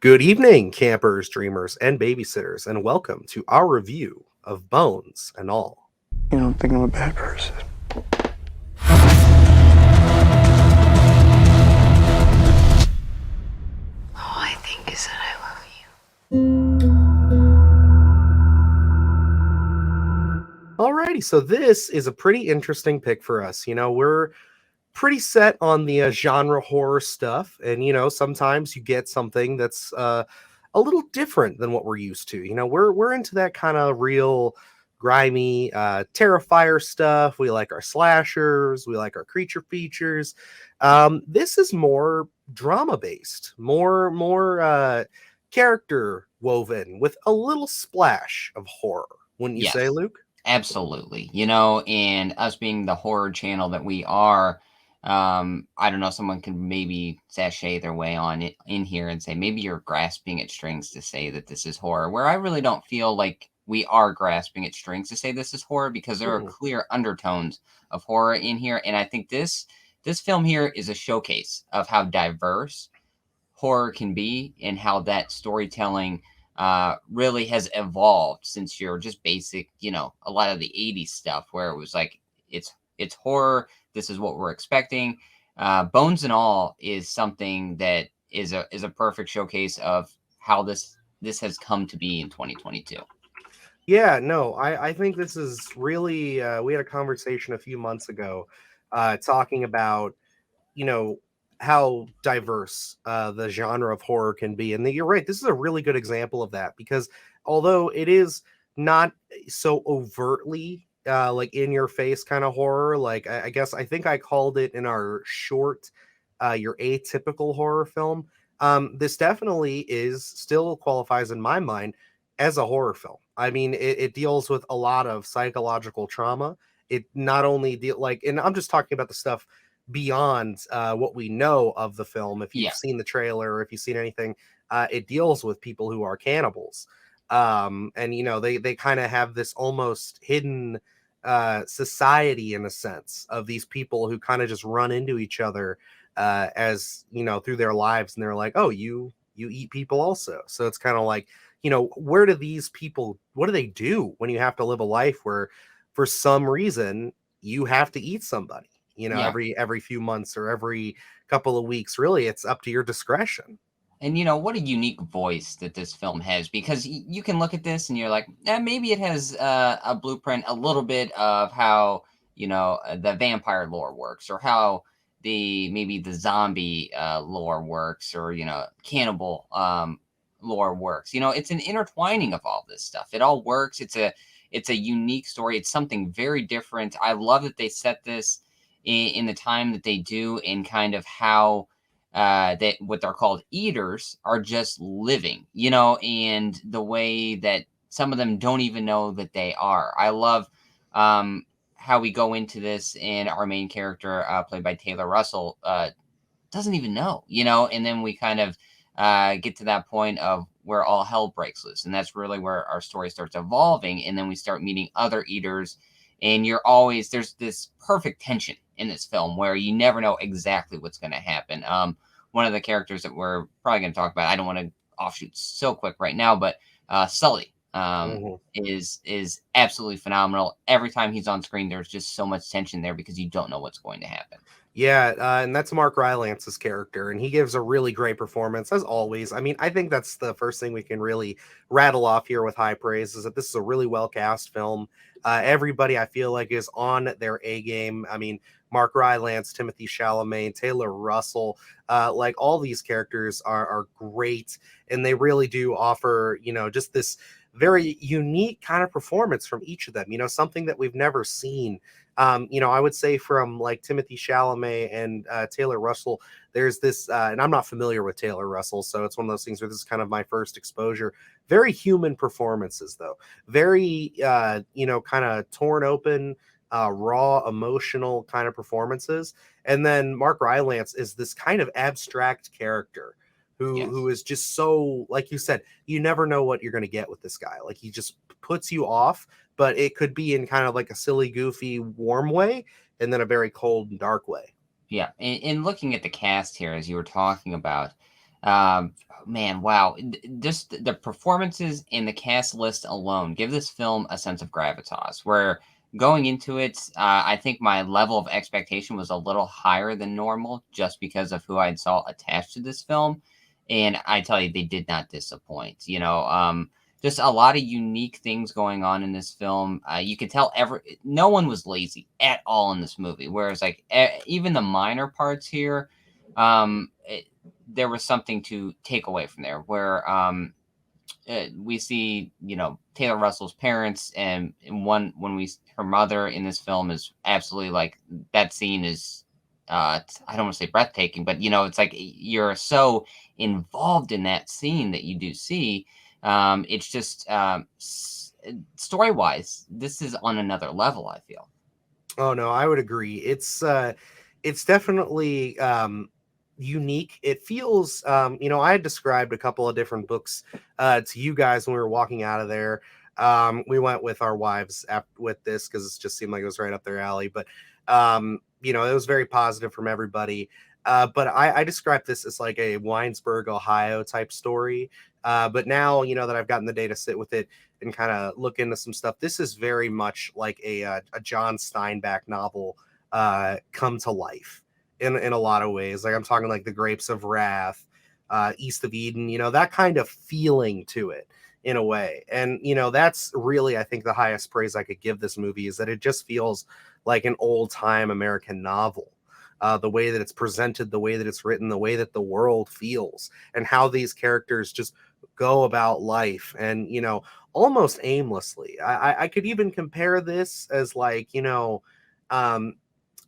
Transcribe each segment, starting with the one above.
Good evening, campers, dreamers, and babysitters, and welcome to our review of Bones and All. You don't think I'm a bad person? All I think is that I love you. Alrighty, so this is a pretty interesting pick for us. We're pretty set on the genre horror stuff, and sometimes you get something that's a little different than what we're used to. We're into that kind of real grimy terrifier stuff. We like our slashers, we like our creature features. This is more drama based, more character woven with a little splash of horror, wouldn't you say, Yes, Luke? absolutely. And us being the horror channel that we are, I don't know, someone could maybe sashay their way on it in here and say maybe you're grasping at strings to say that this is horror, where I really don't feel like we are grasping at strings to say this is horror because there are Mm-mm. clear undertones of horror in here. And I think this film here is a showcase of how diverse horror can be and how that storytelling really has evolved since your just basic, a lot of the 80s stuff where it was like it's horror, this is what we're expecting. Bones and All is something that is a perfect showcase of how this has come to be in 2022. Yeah, no, I think this is really, we had a conversation a few months ago talking about, you know, how diverse the genre of horror can be. And you're right, this is a really good example of that because although it is not so overtly like in your face kind of horror, like I guess I think I called it in our short, your atypical horror film. This definitely is still qualifies in my mind as a horror film. I mean, it deals with a lot of psychological trauma. It not only and I'm just talking about the stuff beyond what we know of the film. If you've Yeah. seen the trailer, or if you've seen anything, it deals with people who are cannibals, and they kind of have this almost hidden society in a sense of these people who kind of just run into each other as through their lives, and they're like, oh, you eat people also. So it's kind of like, where do these people, what do they do when you have to live a life where for some reason you have to eat somebody, Yeah. every few months or every couple of weeks? Really, it's up to your discretion. And what a unique voice that this film has because you can look at this and you're like, maybe it has a blueprint, a little bit of how the vampire lore works, or how maybe the zombie lore works, or cannibal lore works. It's an intertwining of all this stuff. It all works. It's a unique story. It's something very different. I love that they set this in the time that they do, and kind of how that what they're called eaters are just living, and the way that some of them don't even know that they are. I love how we go into this, and our main character, played by Taylor Russell, doesn't even know, and then we kind of get to that point of where all hell breaks loose. And that's really where our story starts evolving. And then we start meeting other eaters. And there's this perfect tension in this film where you never know exactly what's going to happen. One of the characters that we're probably going to talk about, I don't want to offshoot so quick right now, but Sully Mhm. is absolutely phenomenal. Every time he's on screen, there's just so much tension there because you don't know what's going to happen. Yeah, and that's Mark Rylance's character, and he gives a really great performance as always. I mean, I think that's the first thing we can really rattle off here with high praise is that this is a really well cast film. Everybody I feel like is on their A game. I mean, Mark Rylance, Timothy Chalamet, Taylor Russell, like all these characters are great, and they really do offer just this very unique kind of performance from each of them. Something that we've never seen. I would say from like Timothy Chalamet and Taylor Russell, there's this, and I'm not familiar with Taylor Russell, so it's one of those things where this is kind of my first exposure. Very human performances, though. Very, kind of torn open, raw, emotional kind of performances. And then Mark Rylance is this kind of abstract character who Yes. is just so, like you said, you never know what you're going to get with this guy. Like he just puts you off, but it could be in kind of like a silly, goofy, warm way, and then a very cold and dark way. Yeah, and looking at the cast here, as you were talking about, Man, wow. Just the performances in the cast list alone give this film a sense of gravitas. Where going into it, I think my level of expectation was a little higher than normal just because of who I saw attached to this film. And I tell you, they did not disappoint. Just a lot of unique things going on in this film. You could tell no one was lazy at all in this movie. Whereas, like, even the minor parts here, there was something to take away from there where we see Taylor Russell's parents, and one when we her mother in this film is absolutely like that scene is I don't want to say breathtaking, but it's like you're so involved in that scene that you do see. It's just story wise, this is on another level, I feel. Oh no, I would agree. It's definitely unique. It feels I had described a couple of different books to you guys when we were walking out of there. We went with our wives with this because it just seemed like it was right up their alley. But it was very positive from everybody. But I described this as like a Winesburg, Ohio type story. But now, that I've gotten the day to sit with it and kind of look into some stuff, this is very much like a John Steinbeck novel come to life in a lot of ways. Like I'm talking like The Grapes of Wrath, East of Eden, that kind of feeling to it in a way. And, that's really, I think, the highest praise I could give this movie is that it just feels like an old time American novel. The way that it's presented, the way that it's written, the way that the world feels, and how these characters just go about life and, almost aimlessly. I could even compare this as like, um,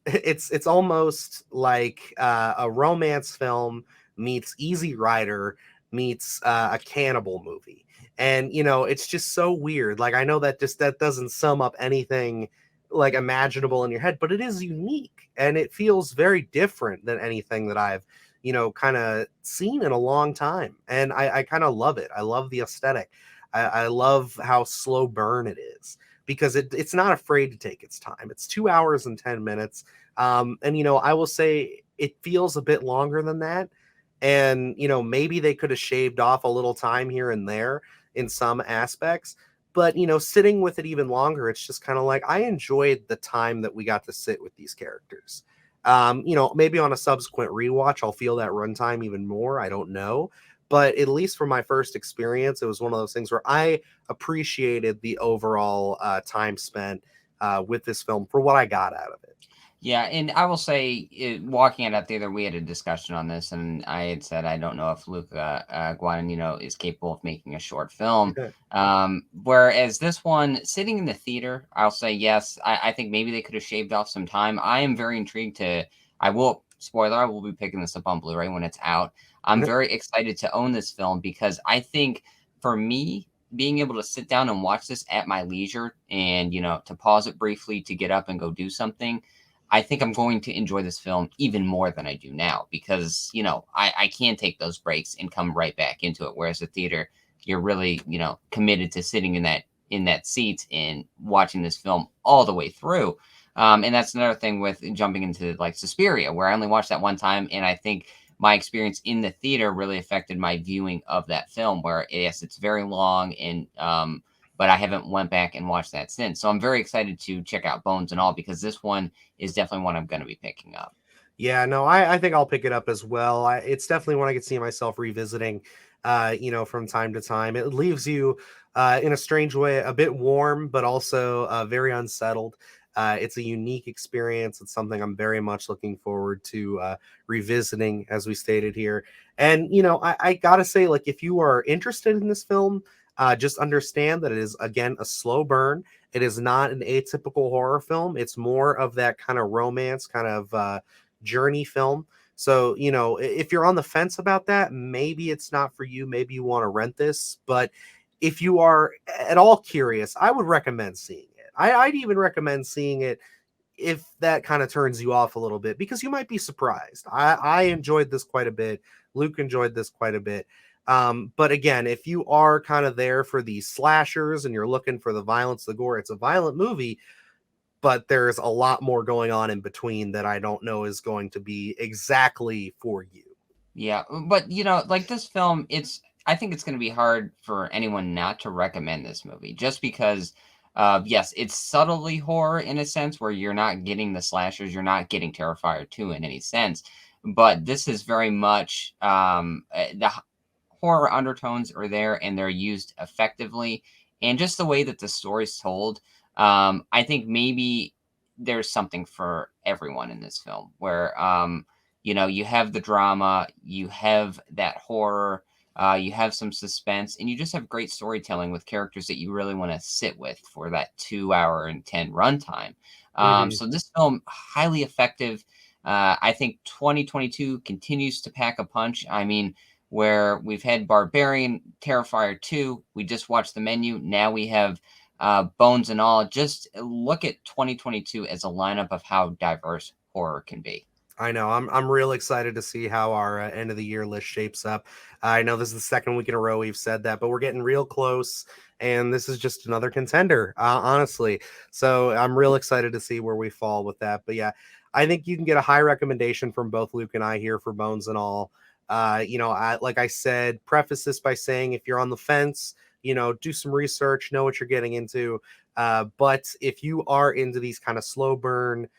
it's almost like a romance film meets Easy Rider meets a cannibal movie. And it's just so weird. Like I know that doesn't sum up anything like imaginable in your head, but it is unique and it feels very different than anything that I've kind of seen in a long time. And I kind of love it. I love the aesthetic. I love how slow burn it is because it's not afraid to take its time. It's 2 hours and 10 minutes. And I will say it feels a bit longer than that. And maybe they could have shaved off a little time here and there in some aspects, but sitting with it even longer, it's just kind of like I enjoyed the time that we got to sit with these characters. Maybe on a subsequent rewatch I'll feel that runtime even more, I don't know, but at least for my first experience it was one of those things where I appreciated the overall time spent with this film for what I got out of it. Yeah, and I will say, walking it out there, we had a discussion on this, and I had said I don't know if Luca Guadagnino is capable of making a short film. Whereas this one, sitting in the theater, I'll say yes. I think maybe they could have shaved off some time. I am very intrigued to. I will spoiler. I will be picking this up on Blu-ray when it's out. I'm very excited to own this film because I think for me, being able to sit down and watch this at my leisure, and to pause it briefly to get up and go do something. I think I'm going to enjoy this film even more than I do now because, I can take those breaks and come right back into it. Whereas the theater, you're really, committed to sitting in that seat and watching this film all the way through. And that's another thing with jumping into like Suspiria, where I only watched that one time. And I think my experience in the theater really affected my viewing of that film, where yes, it's very long and, but I haven't went back and watched that since. So I'm very excited to check out Bones and All because this one is definitely one I'm going to be picking up. Yeah, no, I think I'll pick it up as well. It's definitely one I could see myself revisiting, from time to time. It leaves you in a strange way a bit warm, but also very unsettled. It's a unique experience. It's something I'm very much looking forward to revisiting, as we stated here. And, I gotta say, like, if you are interested in this film, just understand that it is, again, a slow burn. It is not an atypical horror film. It's more of that kind of romance, kind of journey film. So, if you're on the fence about that, maybe it's not for you. Maybe you want to rent this. But if you are at all curious, I would recommend seeing it. I'd even recommend seeing it if that kind of turns you off a little bit, because you might be surprised. I enjoyed this quite a bit. Luke enjoyed this quite a bit. But again, if you are kind of there for the slashers and you're looking for the violence, the gore, it's a violent movie, but there's a lot more going on in between that I don't know is going to be exactly for you. Yeah, but like this film, I think it's going to be hard for anyone not to recommend this movie just because yes, it's subtly horror in a sense where you're not getting the slashers, you're not getting Terrifier 2 in any sense, but this is very much horror undertones are there and they're used effectively, and just the way that the story's told, I think maybe there's something for everyone in this film where you have the drama, you have that horror, you have some suspense, and you just have great storytelling with characters that you really want to sit with for that 2 hour and 10 runtime. Mhm. So this film highly effective. I think 2022 continues to pack a punch. I mean, where we've had Barbarian, Terrifier 2, we just watched The Menu. Now we have Bones and All. Just look at 2022 as a lineup of how diverse horror can be. I know. I'm real excited to see how our end of the year list shapes up. I know this is the second week in a row we've said that, but we're getting real close, and this is just another contender, honestly. So I'm real excited to see where we fall with that. But yeah, I think you can get a high recommendation from both Luke and I here for Bones and All. Like I said, preface this by saying if you're on the fence, do some research, know what you're getting into. But if you are into these kind of slow burn,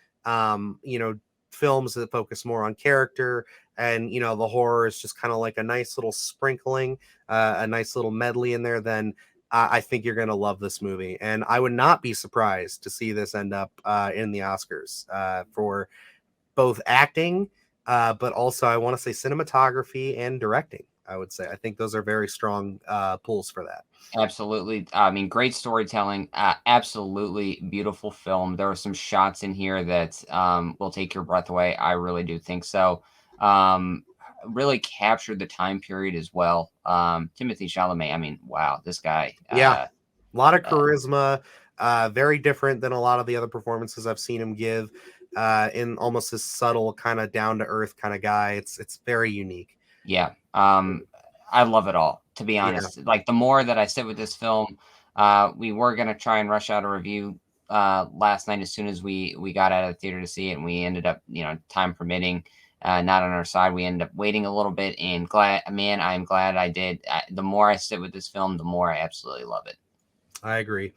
films that focus more on character, and the horror is just kind of like a nice little sprinkling, a nice little medley in there, then I think you're going to love this movie, and I would not be surprised to see this end up in the Oscars for both acting, but also I want to say cinematography and directing. I would say I think those are very strong pulls for that. Absolutely. I mean, great storytelling. Absolutely beautiful film. There are some shots in here that will take your breath away. I really do think so. Um, really captured the time period as well. Timothy Chalamet. I mean, wow, this guy. Yeah, a lot of Uh, charisma, very different than a lot of the other performances I've seen him give. In almost this subtle, kind of down to earth kind of guy. It's very unique. Yeah. I love it all, to be Yeah, honest. Like the more that I sit with this film, we were gonna try and rush out a review last night as soon as we got out of the theater to see it, and we ended up, time permitting, not on our side. We ended up waiting a little bit, and I'm glad I did. The more I sit with this film, the more I absolutely love it. I agree.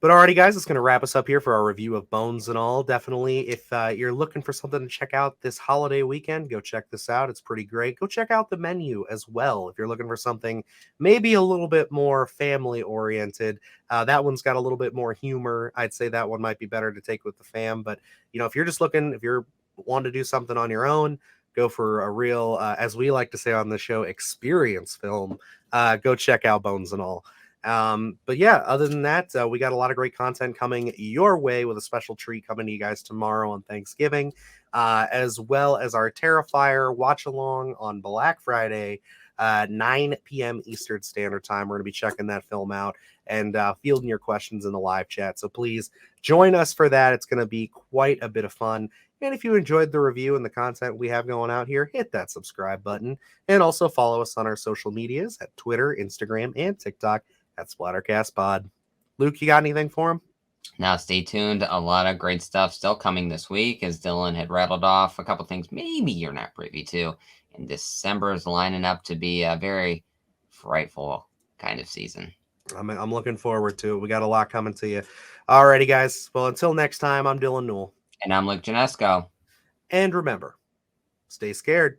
But alrighty, guys, it's going to wrap us up here for our review of Bones and All. Definitely, if you're looking for something to check out this holiday weekend, go check this out. It's pretty great. Go check out The Menu as well if you're looking for something maybe a little bit more family oriented. That one's got a little bit more humor. I'd say that one might be better to take with the fam. But if you're just looking, if you're wanting to do something on your own, go for a real, as we like to say on the show, experience film. Go check out Bones and All. But yeah, other than that, we got a lot of great content coming your way with a special treat coming to you guys tomorrow on Thanksgiving, as well as our Terrifier watch along on Black Friday, 9 p.m. Eastern Standard Time. We're going to be checking that film out and fielding your questions in the live chat. So please join us for that. It's going to be quite a bit of fun. And if you enjoyed the review and the content we have going out here, hit that subscribe button and also follow us on our social medias at Twitter, Instagram, and TikTok at Splattercast Pod. Luke, you got anything for him? Now, stay tuned. A lot of great stuff still coming this week, as Dylan had rattled off a couple things maybe you're not privy to. And December is lining up to be a very frightful kind of season. I'm looking forward to it. We got a lot coming to you. Alrighty, guys. Well, until next time, I'm Dylan Newell. And I'm Luke Janesco. And remember, stay scared.